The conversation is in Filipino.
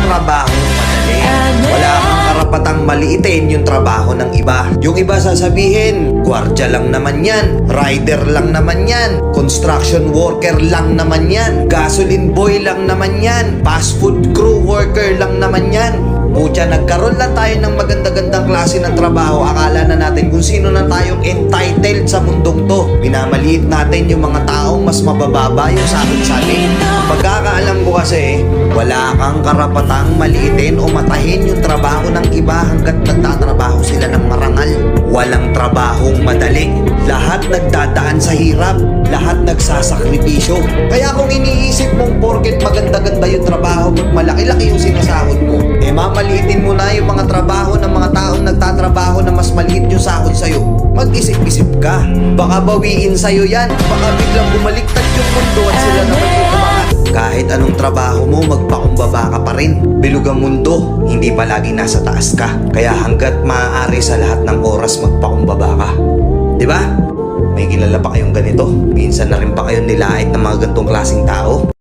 trabahong madali. Wala kang karapatang maliitin yung trabaho ng iba. Yung iba sasabihin, gwardiya lang naman yan, rider lang naman yan, construction worker lang naman yan, gasoline boy lang naman yan, fast food crew worker lang naman yan. Pucha, nagkaroon lang tayo ng maganda-gandang klase ng trabaho. Akala na natin kung sino na tayong entitled sa mundong to. Minamaliit natin yung mga taong mas mabababa yung sa atin. Pagkakaalam ko kasi, wala kang karapatang maliitin o matahin yung trabaho ng iba hanggat nagtatrabaho sila ng marangal. Walang trabahong madali. Lahat nagdadaan sa hirap. Lahat nagsasakripisyo. Kaya kung iniisip mong porket maganda-ganda yung trabaho mo, malaki-laki yung sinasahod mo, mamaliitin mo na yung mga trabaho ng mga taong nagtatrabaho na mas maliit yung sahod sa'yo. Mag-isip-isip ka. Baka bawiin sa'yo yan. Baka biglang bumaliktad yung mundo at sila naman yung umangat. Kahit anong trabaho mo, magpakumbaba ka pa rin. Bilog ang mundo, hindi palagi nasa taas ka. Kaya hanggat maaari sa lahat ng oras, magpakumbaba ka. Diba? May kilala pa kayong ganito? Minsan na rin pa kayong nilait ng mga gantong klaseng tao?